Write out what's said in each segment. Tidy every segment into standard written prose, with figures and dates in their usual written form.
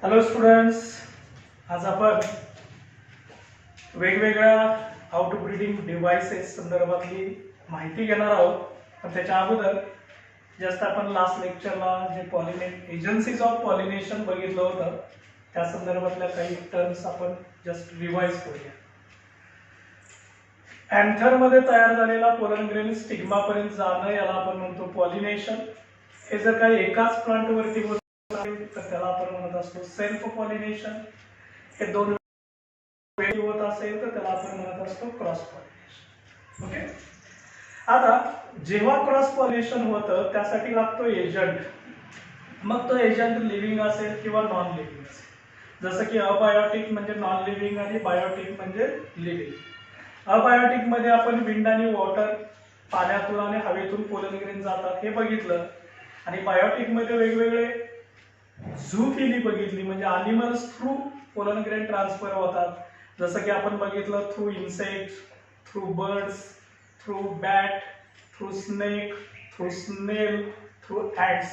Hello students, आज आपण वेगवेगळ्या आउटब्रीडिंग डिव्हाइसेस संदर्भातली माहिती घेणार आहोत. पण त्याच्या अगोदर जस्ट आपण लास्ट लेक्चरला जे एजन्सीज ऑफ पॉलिनेशन बघितलं होतं त्या संदर्भातल्या काही टर्म्स आपण जस्ट रिवाइज करूया. अँथर मध्ये तयार झालेला पोलन ग्रेन स्टिग्मा पर्यंत जाणं याला आपण म्हणतो पॉलिनेशन. हे जर काही एकाच प्लांट वरती होत असेल तर त्याला आपण म्हणत असतो सेल्फ पॉलिनेशन. हे दोन वेळी होत असेल तर त्याला आपण म्हणत असतो क्रॉस पॉलिनेशन. ओके, आता जेव्हा क्रॉस पॉलिनेशन होतं त्यासाठी लागतो एजंट. मग तो एजंट लिव्हिंग असेल किंवा नॉन लिव्हिंग असेल. जसं की अबायोटिक म्हणजे नॉन लिव्हिंग आणि बायोटिक म्हणजे लिव्हिंग. अबायोटिक मध्ये आपण विंड आणि वॉटर, पाण्यातून आणि हवेतून पोलन ग्रेन जातात हे बघितलं. आणि बायोटिक मध्ये वेगवेगळे झूफिली बघितली, म्हणजे animals through pollen grain transfer होतात. जसं की आपण बघितलं through insect, through birds, through bat, through snake, through स्नेल, थ्रू ॲड्स.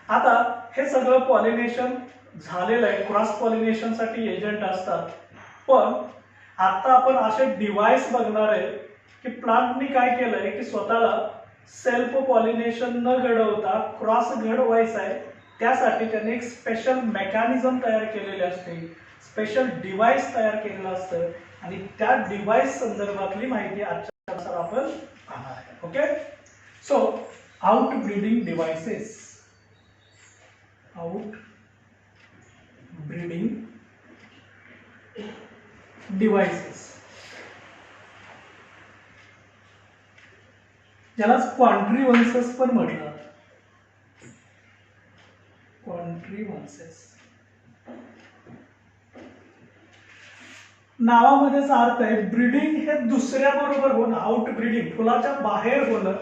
आता हे सगळं पॉलिनेशन झालेलं आहे. क्रॉस पॉलिनेशन साठी एजंट असतात. पण आता आपण असे डिव्हाइस बघणार आहे की प्लांटनी काय केलंय की स्वतःला सेल्फ पॉलिनेशन न घडवता क्रॉस घडवायचा आहे. त्यासाठी त्याने एक स्पेशल मेकॅनिझम तयार केलेले असते, स्पेशल डिव्हाइस तयार केलेलं असतं आणि त्या डिव्हाइस संदर्भातली माहिती आजच्या तासात आपण पाहणार आहे. Okay, so outbreeding devices. Outbreeding devices ज्यालाच कॉन्ट्रीव्हन्सेस पण म्हणतात. कॉन्ट्रीव्हन्सेस नावामध्येच अर्थ आहे. ब्रीडिंग हे दुसऱ्या बरोबर होणं, आउट ब्रीडिंग फुलाच्या बाहेर होणं,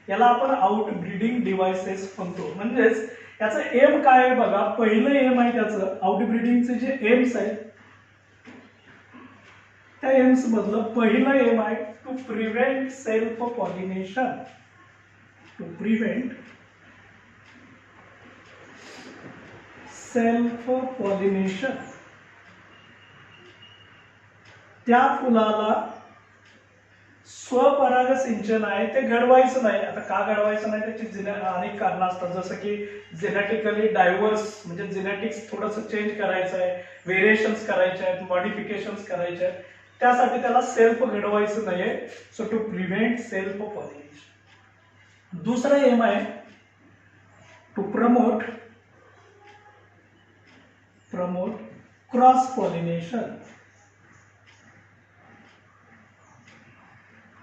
याला आपण आउट ब्रीडिंग डिव्हाइसेस म्हणतो. म्हणजेच याचं एम काय आहे बघा. पहिलं एम आहे त्याचं आउट ब्रीडिंगचे जे एम्स आहेत त्या एम्स मधलं पहिलं एम आहे to prevent self pollination. To prevent self pollination. त्या फुलाला स्वपराग सिंचन आहे ते घडवायचं नाही. आता का घडवायचं नाही त्याची अनेक कारणं असतात. जसं की जेनेटिकली डायव्हर्स म्हणजे जेनेटिक्स थोडंसं चेंज करायचं आहे, व्हेरिएशन्स करायचे आहेत, मॉडिफिकेशन्स करायचे आहेत. त्यासाठी त्याला सेल्फ घडवायचं नाहीये. So to prevent self pollination. दुसरा एम आहे to promote cross pollination.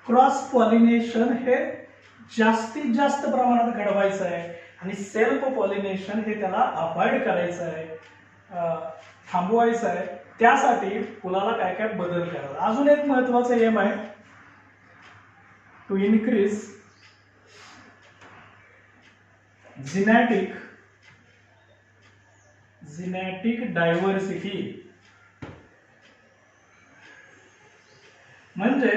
Cross pollination हे जास्तीत जास्त प्रमाणात घडवायचं आहे आणि सेल्फ पॉलिनेशन हे त्याला अवॉइड करायचं आहे, थांबवायचं आहे. त्यासाठी फुलाला काय काय बदल करावा. अजून एक महत्वाचा एम आहे टू इनक्रीज जेनेटिक डायव्हर्सिटी. म्हणजे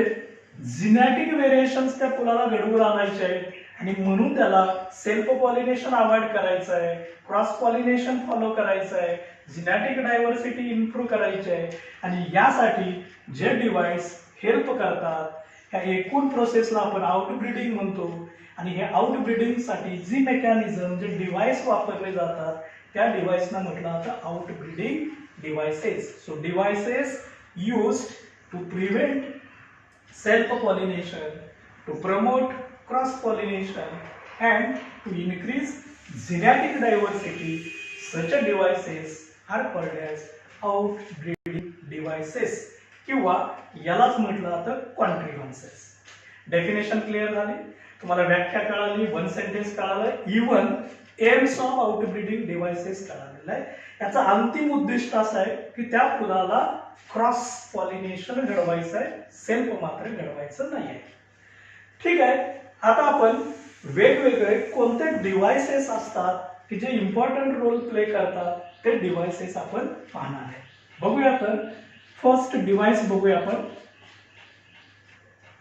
जेनेटिक व्हेरिएशन्स त्या फुलाला घडवून आणायचे आहेत आणि म्हणून त्याला सेल्फ पॉलिनेशन अवॉइड करायचं आहे, क्रॉस पॉलिनेशन फॉलो करायचं आहे, जेनेटिक डायव्हर्सिटी इम्प्रूव्ह करायची आहे. आणि यासाठी जे डिव्हाइस हेल्प करतात ह्या एकूण प्रोसेसला आपण आउट ब्रीडिंग म्हणतो. आणि हे आउट ब्रीडिंग साठी जी मेकॅनिझम, जे डिव्हाइस वापरले जातात त्या डिव्हाइसना म्हटलं जातं outbreeding devices. So devices used to prevent self pollination, to promote cross pollination and to increase genetic diversity. Such devices are called as outbreeding devices किंवा यालाच म्हटलं जातं कॉन्ट्रीव्हन्सेस. डेफिनेशन क्लिअर झाली, तुम्हाला व्याख्या कळाली, वन सेंटेन्स कळालं, even AIIMS of outbreeding devices कळालेलं आहे. याचा अंतिम उद्दिष्ट असं आहे की त्या फुलाला क्रॉस पॉलिनेशन घडवायचं आहे, सेल्फ मात्र घडवायचं नाही आहे. ठीक आहे, आता आपण वेगवेगळे कोणते डिव्हाइसेस असतात की जे इम्पॉर्टंट रोल प्ले करतात ते डिव्हाइसेस आपण पाहणार आहे. बघूया तर फर्स्ट डिव्हाइस बघूया आपण.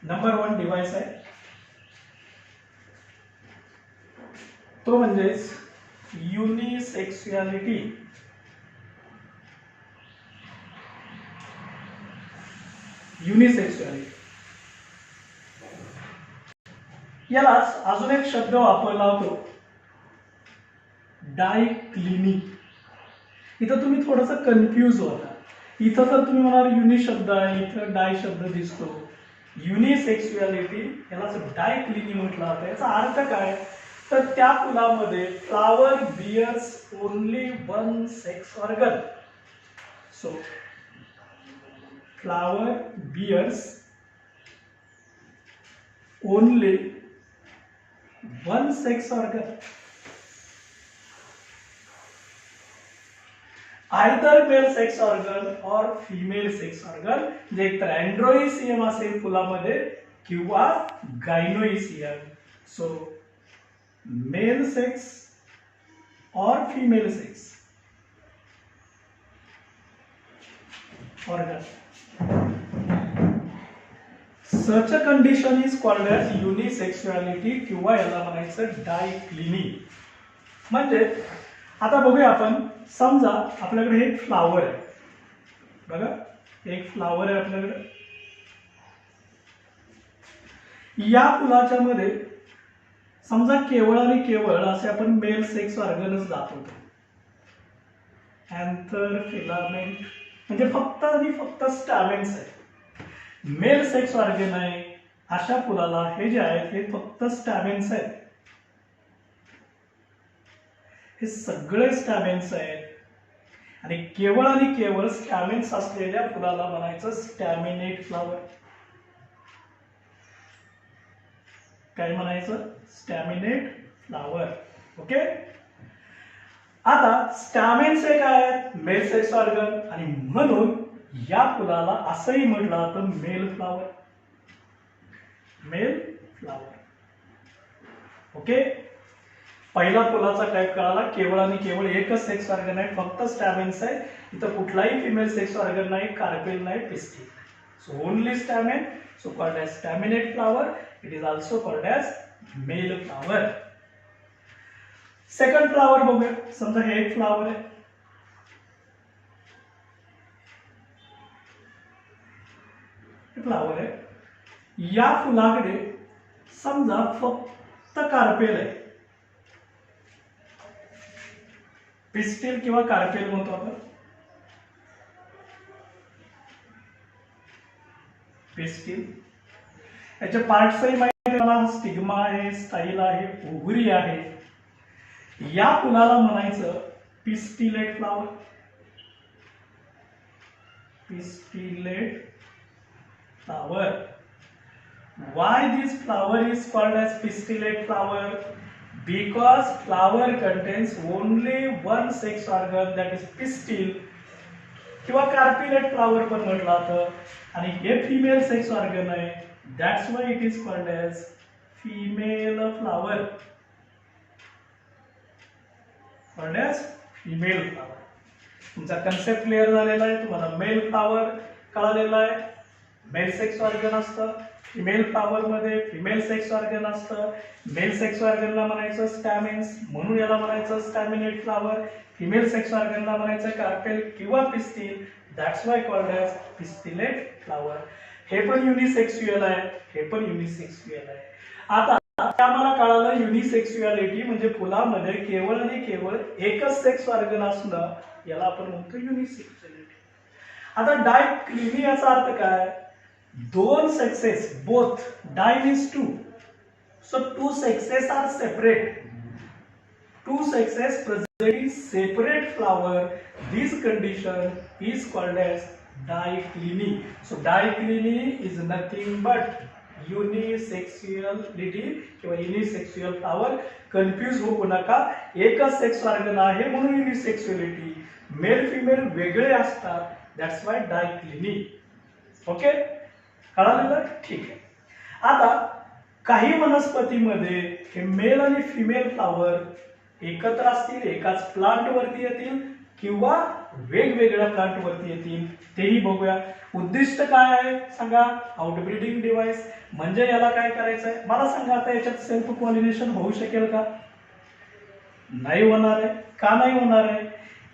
नंबर 1 डिव्हाइस आहे तो म्हणजेच युनिसेक्सुअलिटी. युनिसेक्सुअलिटी यालाच अजून एक शब्द वापरला होतो डायक्लिनी. इथं तुम्ही थोडस कन्फ्यूज होता. इथं तर तुम्ही म्हणाल युनि शब्द आहे, इथं डाय शब्द दिसतो. युनिसेक्सुअलिटी यालाच डायक्लिनी म्हटलं जातं. याचा अर्थ काय तर त्या फुलामध्ये flower bears only one sex organ. So flower bears only one sex organ. Either male sex organ और फिमेल सेक्स ऑर्गन. जे एक तर अँड्रोइसियम असेल फुलामध्ये किंवा गायनोइसियम. सो मेल सेक्स और female sex organ. Such a condition is called as unisexuality किंवा याला म्हणायचं डायक्लिनी. म्हणजे आता बघूया आपण. समजा आपल्याकडे एक फ्लावर आहे बघा, एक फ्लावर आहे आपल्याकडे. या फुलाच्या मध्ये समजा केवळ आणि केवळ असे आपण मेल सेक्स ऑर्गनच दाखवतो. अँथर, फिलामेंट म्हणजे फक्त आणि फक्त स्टॅमेन्स आहे. मेल सेक्स ऑर्गन आहे अशा फुलाला हे जे आहेत हे फक्त स्टॅमेन्स आहेत. हे सगळे स्टॅमेन्स आहेत आणि केवळ स्टॅमेन्स असलेल्या फुलाला म्हणायचं स्टॅमिनेट फ्लावर. काय म्हणायचं? Staminate flower. ओके. आता स्टॅमेन्स हे काय आहेत? Mail sex organ. आणि म्हणून या फुलाला असंही म्हटलं जातं male flower. Male flower. Okay. पहिला फुलाचा टाइप कळाला. केवळ आणि केवळ एकच सेक्स ऑर्गन आहे, फक्त स्टॅमेन्स आहे. इथं कुठलाही फिमेल सेक्स ऑर्गन नाही, कार्पेल नाही, pistil. So only stamen. So called as staminate flower. It is also called as male flower. Second flower बघूया. समजा हे एक फ्लावर आहे. फ्लावर आहे. या फुलाकडे समजा फक्त कार्पेल आहे. पिस्टिल किंवा कार्पेल म्हणतो आपण. पिस्टिल. याचे पार्ट्सही माहिती आहे मला. स्टिग्मा आहे, स्टाईल आहे, ओव्हरी आहे. या फुलाला म्हणायचं pistillate flower. Pistillate flower. Why this flower is called as pistillate flower? Because flower contains only one sex organ, that is pistil किंवा कार्पिलेट फ्लावर पण म्हटलं जातं. आणि हे फिमेल सेक्स ऑर्गन आहे. That's why it is called as female flower. Called as female flower. तुमचा concept clear झालेला आहे. तुम्हाला मेल फ्लावर कळालेला आहे. मेल सेक्स ऑर्गन असतं. फिमेल फ्लावर मध्ये फिमेल सेक्स ऑर्गन असतं. मेल सेक्स ऑर्गनला म्हणायचं स्टॅमेन्स, म्हणून याला म्हणायचं स्टॅमिनेट फ्लावर. फिमेल सेक्स ऑर्गनला म्हणायचं कार्पेल किंवा pistil. That's why called as pistillate flower. हे पण युनिसेक्सुअल आहे, हे पण युनिसेक्सुअल आहे. आता आम्हाला कळालं युनिसेक्सुअलिटी म्हणजे फुलामध्ये केवळ आणि केवळ एकच सेक्स ऑर्गन असणं, याला आपण म्हणतो युनिसेक्सुअलिटी. आता डायक्लिनी याचा अर्थ काय? दोन sexes, both. Dye means two. So two sexes are separate. Two sexes presenting separate flower. This condition is called as dicliny. So dicliny is nothing but युनिसेक्सुअलिटी किंवा युनिसेक्सुअल फ्लावर. कन्फ्यूज होऊ नका. एकच सेक्स ऑर्गन आहे म्हणून युनिसेक्सुअलिटी. Mail female वेगळे असतात. That's why dicliny. Okay. कळालेलं? ठीक आहे. आता काही वनस्पतीमध्ये हे मेल आणि फिमेल फ्लावर एकत्र असतील, एकाच प्लांट वरती येतील किंवा वेगवेगळ्या प्लांट वरती येतील, तेही बघूया. उद्दिष्ट काय आहे सांगा? Outbreeding device. म्हणजे याला काय करायचंय मला सांगा. आता याच्यात सेल्फ पॉलिनेशन होऊ शकेल का? नाही होणार आहे. का नाही होणार आहे?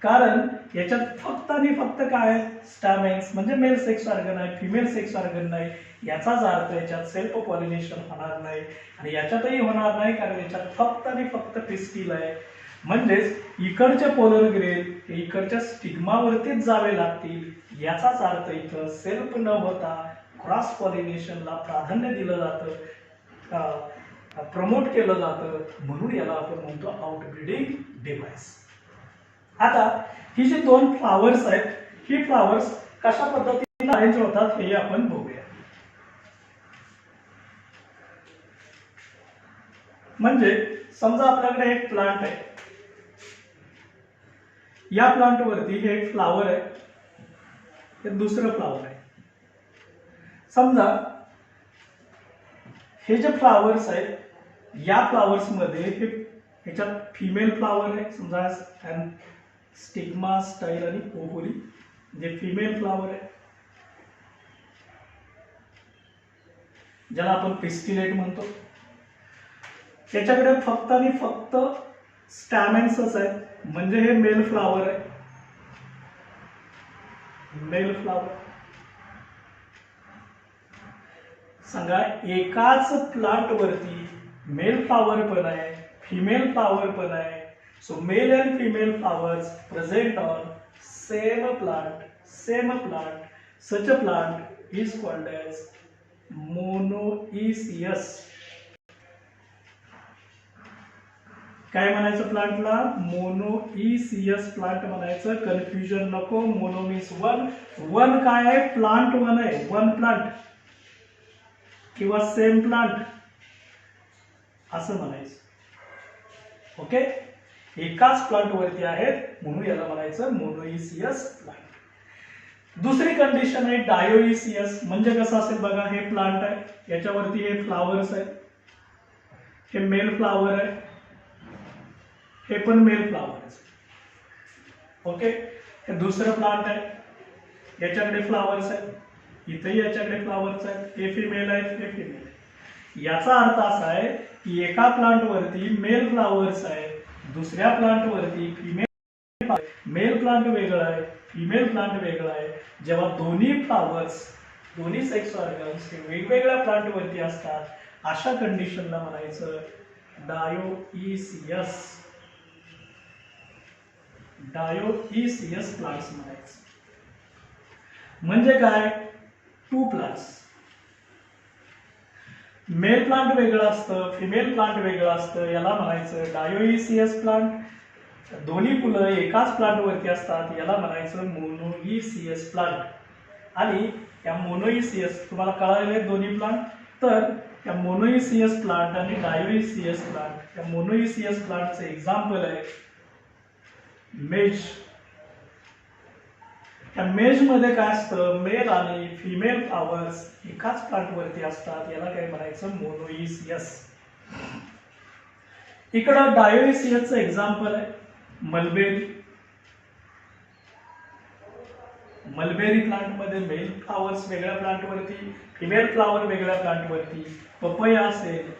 कारण याच्यात फक्त आणि फक्त काय स्टॅमेन्स म्हणजे मेल सेक्स ऑर्गन आहे, फिमेल सेक्स ऑर्गन नाही. याचाच अर्थ याच्यात सेल्फ पॉलिनेशन होणार नाही आणि याच्यातही होणार नाही कारण याच्यात फक्त आणि फक्त पिस्टिल आहे. म्हणजेच इकडचे पोलर ग्रेन इकडच्या स्टिग्मावरतीच जावे लागतील. याचाच अर्थ इथं सेल्फ न होता क्रॉस पॉलिनेशनला प्राधान्य दिलं जातं, प्रमोट केलं जातं. म्हणून याला आपण म्हणतो आउटब्रीडिंग डिव्हाइस. आता ही जी दोन फ्लावर्स आहेत ही फ्लावर्स कशा पद्धतीने अरेंज होतात हे आपण बघूया. म्हणजे समजा आपल्याकडे एक प्लांट आहे. या प्लांट वरती हे एक फ्लावर आहे, हे दुसरं फ्लावर आहे. समजा हे जे फ्लावर्स आहेत या फ्लावर्स मध्ये हे ह्याच्यात फिमेल फ्लावर आहे. समजा स्टिग्मा, स्टाईल आणि ओव्हरी जे फिमेल फ्लावर आहे ज्याला आपण पिस्टिलेट म्हणतो. त्याच्याकडे फक्त आणि फक्त स्टॅमेन्सच आहेत म्हणजे हे मेल फ्लावर आहे. मेल फ्लावर सांगा एकाच प्लांट वरती मेल फ्लावर पण आहे, फिमेल फ्लावर पण आहे. So male and female flowers present on same plant. Such a plant is called as monoecious. काय म्हणायचं प्लांटला? मोनोइसियस प्लांट म्हणायचं. कन्फ्युजन नको. Mono means one. वन काय आहे? प्लांट वन आहे. वन प्लांट किंवा सेम प्लांट असं म्हणायचं. ओके, एकाच प्लांट वरती आहेत म्हणून याला म्हणायचं मोनोइसियस प्लांट. दुसरी कंडिशन आहे डायोइसियस. म्हणजे कसं असेल बघा, हे प्लांट आहे याच्यावरती हे फ्लावर्स आहेत, हे मेल फ्लावर आहे, हे पण मेल फ्लावर आहे. ओके, हे दुसरं प्लांट आहे याच्याकडे फ्लावर्स आहेत, इथेही याच्याकडे फ्लावर्स आहेत, हे फिमेल आहेत, हे फिमेल आहे. याचा अर्थ असा आहे की एका प्लांट वरती मेल फ्लावर्स आहेत, दुसऱ्या प्लांट वरती फिमेल. मेल प्लांट वेगळा आहे, फिमेल प्लांट वेगळा आहे. जेव्हा दोन्ही फ्लावर्स, दोन्ही सेक्स ऑर्गन्स हे वेगवेगळ्या प्लांट वरती असतात अशा कंडिशनला म्हणायचं डायोइसियस. डायोइसियस प्लांट्स म्हणायचं. म्हणजे काय? टू प्लांट्स, मेल प्लांट वेगळं असतं, फिमेल प्लांट वेगळं असतं, याला म्हणायचं डायोइसियस प्लांट. दोन्ही फुलं एकाच प्लांट वरती असतात याला म्हणायचं मोनोइसियस प्लांट. आणि या मोनोइसियस तुम्हाला कळालेले दोन्ही प्लांट. तर या मोनोइसियस प्लांट आणि डायोइसियस प्लांट, या मोनोइसियस प्लांटचे एक्झाम्पल आहे मेज. या मेज मध्ये काय असतं? मेल आणि फिमेल फ्लावर्स एकाच प्लांट वरती असतात याला काय म्हणायचं? मोनोइसियस. इकडं डायोइसियसचं एक्झाम्पल आहे मलबेरी. मलबेरी प्लांट मध्ये मेल फ्लावर्स वेगळ्या प्लांट वरती, फिमेल फ्लावर वेगळ्या प्लांट वरती. पपया असेल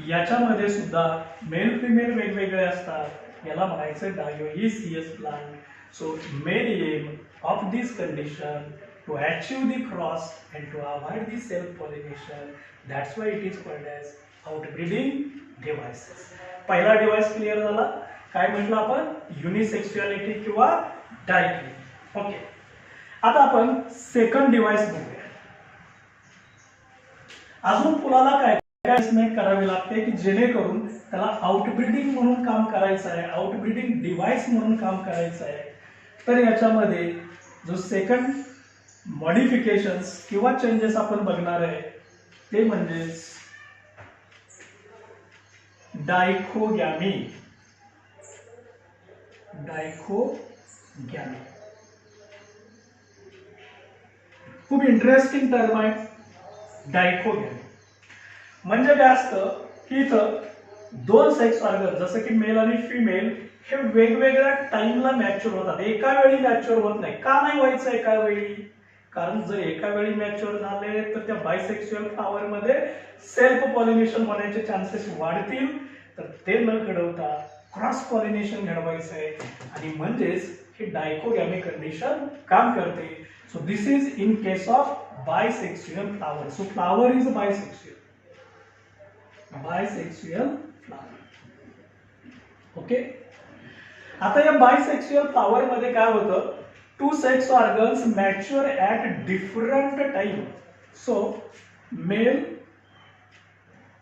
याच्यामध्ये सुद्धा मेल फिमेल वेगवेगळे असतात याला म्हणायचं डायोइसियस plant. So main aim of this condition to achieve the cross and to avoid the self-pollination. That's why it is called as outbreeding devices. पहिला डिव्हाइस क्लिअर झाला. काय म्हटलं आपण? युनिसेक्सुअलिटी किंवा डायक्ली. ओके, आता आपण सेकंड डिव्हाइस बघूया. अजून फुलाला काय काय करावे लागते की जेणेकरून त्याला आउटब्रीडिंग म्हणून काम करायचं आहे, आउटब्रीडिंग डिव्हाइस म्हणून काम करायचं आहे. तर याच्यामध्ये जो सेकंड मॉडिफिकेशन्स किंवा चेंजेस आपण बघणार आहे ते म्हणजे डायकोगॅमी. डायकोगॅमी खूप इंटरेस्टिंग टर्म आहे डायकोगॅमी. म्हणजे काय असतं की इथं दोन सेक्स ऑर्गन जसं की मेल आणि फिमेल हे वेगवेगळ्या टाइमला मॅच्युअर होतात, एका वेळी मॅच्युअर होत नाही. का नाही व्हायचं एका वेळी? कारण जर एका वेळी मॅच्युअर झाले तर त्या बायसेक्सुअल फ्लावर मध्ये सेल्फ पॉलिनेशन होण्याचे चान्सेस वाढतील. तर ते न घडवता क्रॉस पॉलिनेशन घडवायचं आहे आणि म्हणजेच हे डायकोगॅमी कंडिशन काम करते. So this is in case of bisexual flower. So flower is bisexual flower. Okay. आता या बायसेक्सुअल फ्लावर मध्ये काय होतं, two sex organs mature at different time. So male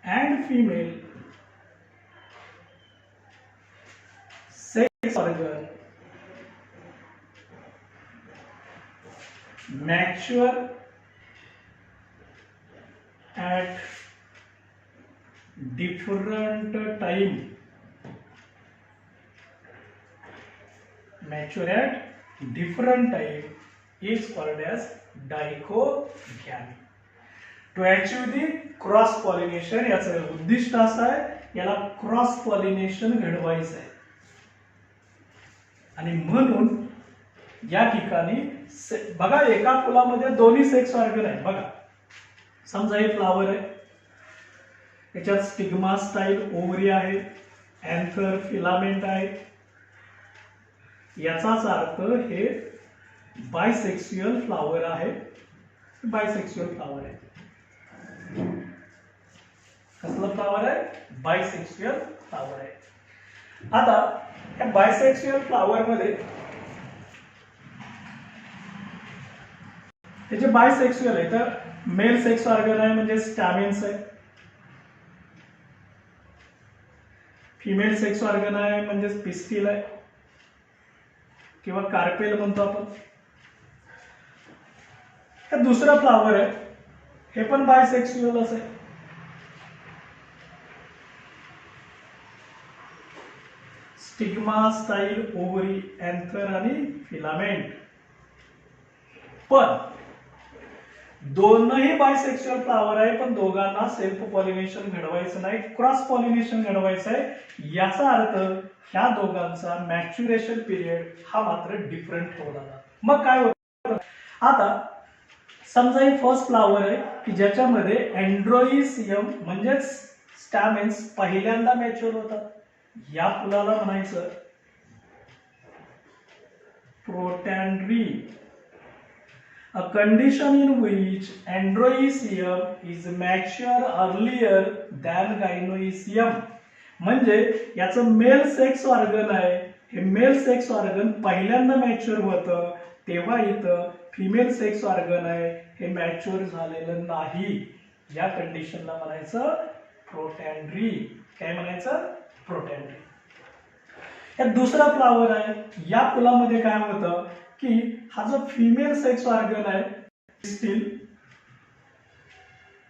and female sex organ mature at different time. Mature at different time is called as dichogamy. To achieve the cross pollination, याचं उद्दिष्ट असं आहे, याला cross pollination घडवायचं आहे आणि म्हणून या ठिकाणी बघा एका फुलामध्ये दोन्ही सेक्स ऑर्गन आहे. बघा समजा हे फ्लावर आहे, याच्यात स्टिग्मा स्टाईल ओव्हरी आहे, अँथर फिलामेंट आहे. याचाच अर्थ हे बायसेक्सुअल फ्लावर आहे. बायसेक्सुअल फ्लावर आहे. कसलं फ्लावर आहे? बायसेक्सुअल फ्लावर आहे. आता या बायसेक्सुअल फ्लावर मध्ये त्याचे बायसेक्सुअल आहे, तर मेल सेक्स ऑर्गन आहे म्हणजे स्टॅमेन्स आहे, फिमेल सेक्स ऑर्गन आहे म्हणजे पिस्टिल आहे किंवा कार्पेल म्हणतो आपण. हे दुसरं फ्लावर आहे, हे पण बायसेक्सुअलच आहे. स्टिग्मा स्टाईल ओव्हरी अँथर आणि फिलामेंट. पण दोनही बायसेक्सुअल फ्लावर आहे, पण दोघांना सेल्फ पॉलिनेशन घडवायचं नाही, क्रॉस पॉलिनेशन घडवायचं आहे. याचा अर्थ ह्या दोघांचा मॅच्युरेशन पिरियड हा मात्र डिफरंट ठेवला जातो. मग काय होतं, आता समजा हे फर्स्ट फ्लावर आहे की ज्याच्यामध्ये एंड्रोइसियम म्हणजेच स्टॅमेन्स पहिल्यांदा मॅच्युअर होतात. या फुलाला म्हणायचं प्रोटॅन्ड्री. A condition in which androecium is mature earlier than gynoecium. म्हणजे याचं मेल सेक्स ऑर्गन आहे, हे मेल सेक्स ऑर्गन पहिल्यांदा मॅच्युअर होतं, तेव्हा इथं फिमेल सेक्स ऑर्गन आहे, हे मॅच्युअर झालेलं नाही. या कंडिशनला म्हणायचं प्रोटॅन्ड्री. काय म्हणायचं? प्रोटॅन्ड्री. हे दुसरा फ्लावर आहे. या फुलामध्ये काय होतं की हा जो फिमेल सेक्स ऑर्गन आहे, पिस्टिल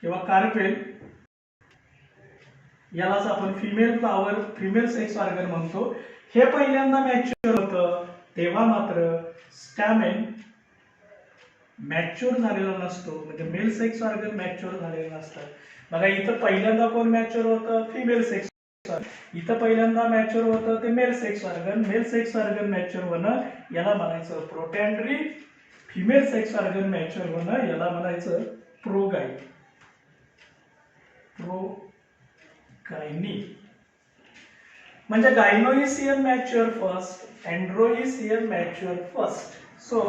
किंवा कार्पेल, यालाच आपण female flower female sex organ म्हणतो. हे पहिल्यांदा मॅच्युअर होतं, तेव्हा मात्र स्टॅमेन मॅच्युअर झालेला नसतो, म्हणजे मेल सेक्स ऑर्गन मॅच्युअर झालेलं नसतं. बघा इथं पहिल्यांदा कोण मॅच्युअर होतं? Female sex. इथं पहिल्यांदा मॅच्युअर होतं ते male sex organ. Male sex organ mature होणं याला म्हणायचं protandry. Female sex organ mature होणं याला म्हणायचं प्रोगायनी. म्हणजे gynoecium mature first, androecium mature first. So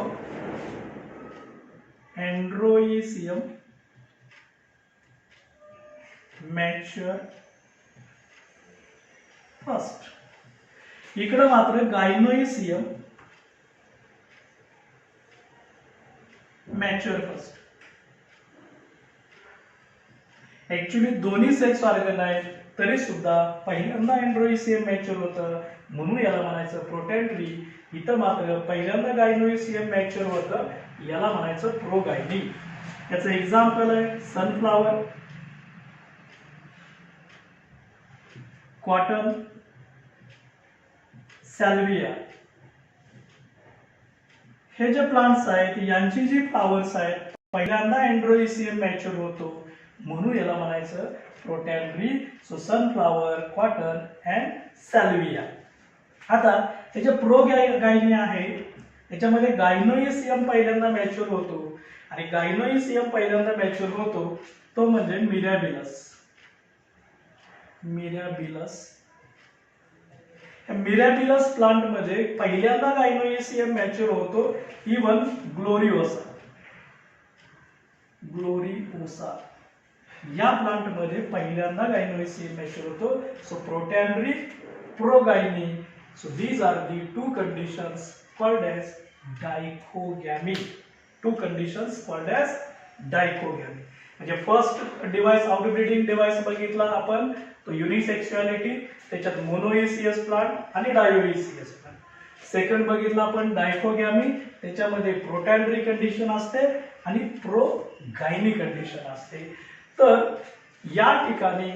androecium mature first. इकडे मात्र गायनोइसियम मॅच्युअर फर्स्ट. ऍक्च्युली दोन्ही सेक्स ऑर्गन आहेत, तरी सुद्धा पहिल्यांदा एंड्रोइसियम मॅच्युअर होतं, म्हणून याला म्हणायचं प्रोटॅन्ड्री. इथं मात्र पहिल्यांदा गायनोइसियम मॅच्युअर होतं, याला म्हणायचं प्रोगायनी. याचं एक्झाम्पल आहे सनफ्लावर, कॉटन, सॅल्विया. हे जे प्लांट्स आहेत यांची जी फ्लावर्स आहेत पहिल्यांदा एंड्रोइसियम मॅच्युअर होतो, म्हणून याला म्हणायचं protandry. So sunflower, cotton and salvia. आता हे जे प्रोगायनी आहे त्याच्यामध्ये गायनोइसियम पहिल्यांदा मॅच्युअर होतो, आणि गायनोइसियम पहिल्यांदा मॅच्युअर होतो तो म्हणजे मिरॅबिलस. मिरॅबिलस मिरॅबिलस प्लांट मध्ये पहिल्यांदा गायनोइसियम मॅच्युअर होतो, इवन ग्लोरिओसा या प्लांट मध्ये पहिल्यांदा गायनोइसियम मॅच्युअर होतो. So protandry, progyny, so these are the two conditions called as dichogamy. Two conditions called as dichogamy. म्हणजे फर्स्ट डिव्हाइस आउटब्रीडिंग डिव्हाइस बघितला आपण, तो युनिसेक्सुअलिटी, त्याच्यात मोनोइसियस प्लांट आणि डायोइसियस प्लांट. सेकंड बघितला आपण डायकोगॅमी, त्याच्यामध्ये प्रोटॅम्ब्री कंडिशन असते आणि प्रोगायनी कंडिशन असते. तर या ठिकाणी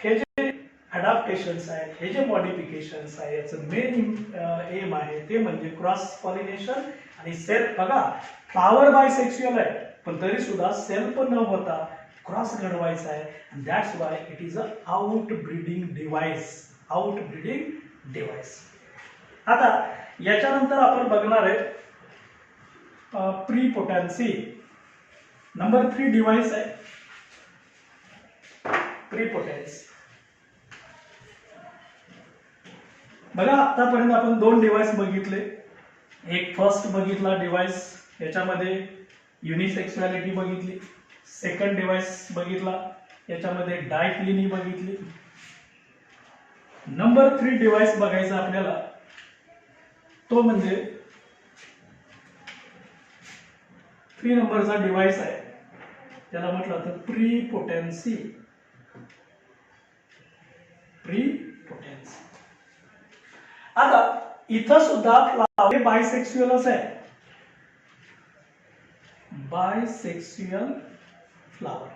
हे जे अडॅप्टेशन्स आहेत, हे जे मॉडिफिकेशन्स आहे, याचं मेन एम आहे ते म्हणजे क्रॉस पॉलिनेशन आणि सेल्फ. बघा फ्लावर बायसेक्सुअल आहे, पण तरी सुद्धा सेल्फ न होता क्रॉस घडवायचा आहे. And that's why it is a outbreeding device. आता याच्यानंतर आपण बघणार आहे प्रीपोटॅन्सी. नंबर 3 डिव्हाइस आहे प्रीपोटॅन्सी. बघा आतापर्यंत आपण 2 डिव्हाइस बघितले. एक फर्स्ट बघितला डिव्हाइस, याच्यामध्ये युनिसेक्सुअलिटी बघितली. सेकंड डिव्हाइस बघितला, याच्यामध्ये डायक्लिनी बघितली. नंबर 3 डिव्हाइस बघायचा आपल्याला, तो म्हणजे 3 नंबरचा डिव्हाइस आहे, त्याला म्हटलं तर प्रीपोटॅन्सी. आता इथं सुद्धा फ्लावर बायसेक्सुअलच आहे, बायसेक्सुअल फ्लावर.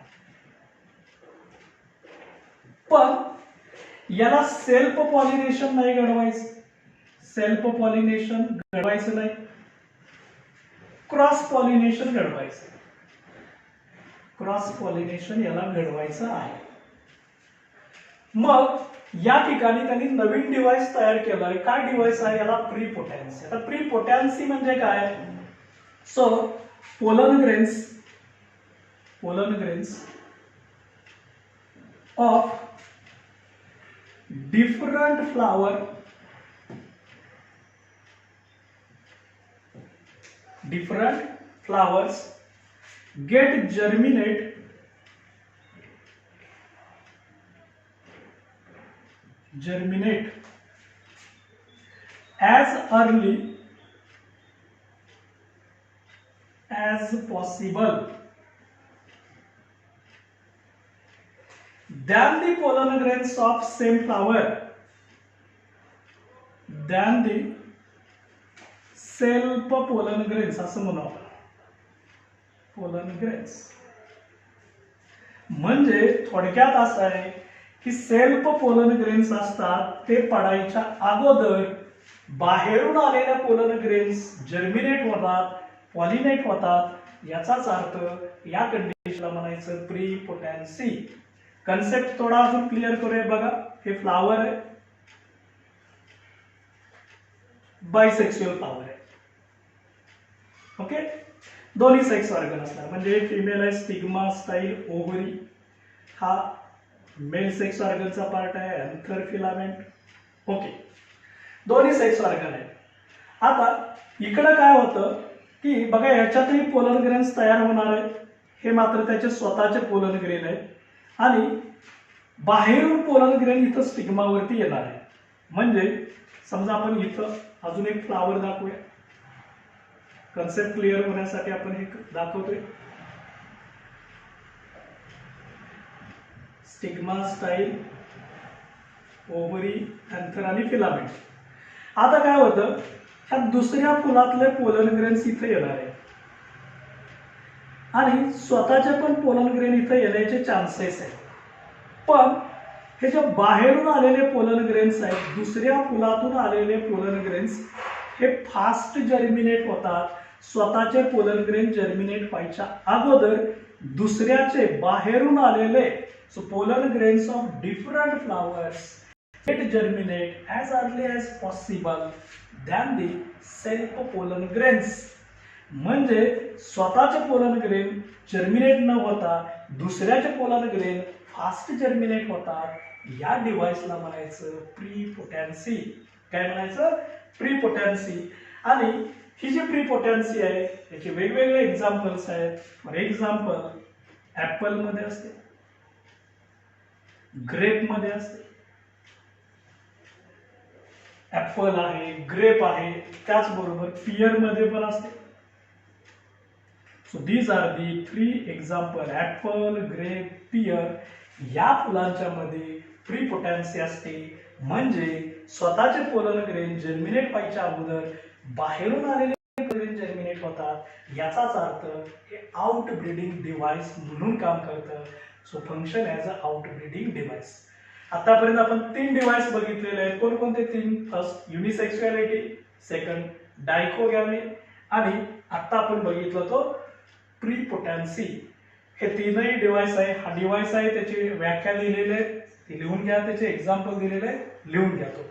पण याला सेल्फ पॉलिनेशन नाही घडवायचं, सेल्फ पॉलिनेशन घडवायचं नाही, क्रॉस पॉलिनेशन घडवायचं. क्रॉस पॉलिनेशन याला घडवायचं आहे. मग या ठिकाणी त्यांनी नवीन डिव्हाइस तयार केलंय. काय डिव्हाइस आहे? याला प्रीपोटॅन्सी. आता प्रीपोटॅन्सी म्हणजे काय? So pollen grains of different flowers get germinate as early as possible than the pollen grains of same flower, than the self pollen grains असं म्हणू आपण. pollen grains म्हणजे थोडक्यात असं आहे की सेल्फ पोलन ग्रेन्स असतात, ते पडायच्या अगोदर बाहेरून आलेल्या पोलन ग्रेन्स जर्मिनेट होतात, पॉलिनेट होतात. याचाच अर्थ या कंडिशनला म्हणायचं प्रीपोटॅन्सी. कन्सेप्ट थोडा अजून क्लिअर करूया. बघा हे फ्लावर आहे, बायसेक्सुअल फ्लावर आहे. ओके, दोन्ही सेक्स ऑर्गन असणार, म्हणजे फिमेल आहे स्टिग्मा, स्टाईल, ओव्हरी. हा मेल सेक्स ऑर्गनचा पार्ट आहे, अँथर, फिलामेंट. ओके, दोन्ही सेक्स ऑर्गन आहे. आता इकडे काय होतं की बघा याच्यातही पोलन ग्रेन्स तयार होणार आहे, हे मात्र त्याचे स्वतःचे पोलन ग्रेन आहेत. आणि बाहेरून पोलन ग्रेन इथं स्टिग्मावरती येणार आहे. म्हणजे समजा आपण इथं अजून एक फ्लावर दाखवूया, कन्सेप्ट क्लिअर होण्यासाठी आपण हे दाखवतोय. स्टिग्मा, स्टाईल, ओव्हरी, अँथर आणि फिलामेंट. आता काय होतं, ह्या दुसऱ्या फुलातले पोलन ग्रेन्स इथे येणार आहे आणि स्वतःचे पण पोलन ग्रेन इथे येण्याचे चान्सेस आहेत. पण हे जे बाहेरून आलेले पोलन ग्रेन्स आहेत, दुसऱ्या फुलातून आलेले पोलन ग्रेन्स, हे फास्ट जर्मिनेट होतात. स्वतःचे पोलन ग्रेन जर्मिनेट व्हायच्या अगोदर दुसऱ्याचे बाहेरून आलेले pollen grains of different flowers get germinate as early as possible than the self pollen grains. म्हणजे स्वतःचे पोलन ग्रेन जर्मिनेट न होता दुसऱ्याचे पोलन ग्रेन फास्ट जर्मिनेट होतात. या डिव्हाइसला म्हणायचं प्रीपोटॅन्सी. काय म्हणायचं, प्रीपोटेन्सी. आणि ही जी प्रीपोटेन्सी आहे याचे वेगवेगळे एक्झाम्पल्स आहेत. फॉर एक्झाम्पल ऍपल मध्ये असते, ग्रेप मध्ये असते, ऍपल आहे, ग्रेप आहे, त्याचबरोबर पियर मध्ये पण असते. So these are the 3 example, apple, grape, pear. या फुलांच्या मध्ये प्रीपोटेन्सी असते, म्हणजे स्वतःचे पोलन ग्रेन जर्मिनेट व्हायच्या अगोदर बाहेरून आलेले ग्रेन जर्मिनेट होतात. याचाच अर्थ हे आउट ब्रीडिंग डिव्हाइस म्हणून काम करतं. So function as a out breeding device. आतापर्यंत आपण 3 डिव्हाइस बघितलेले आहेत. कोणकोणते 3? फर्स्ट युनिसेक्सुअलिटी, सेकंड डायकोगॅमी, आणि आता आपण बघितलं तो प्रीपोटेन्सी. हे तीनही डिव्हाइस आहे. हा डिव्हाइस आहे, त्याची व्याख्या दिलेली आहे, ती लिहून घ्या. त्याचे एक्झाम्पल दिलेले आहे, लिहून घ्या तो.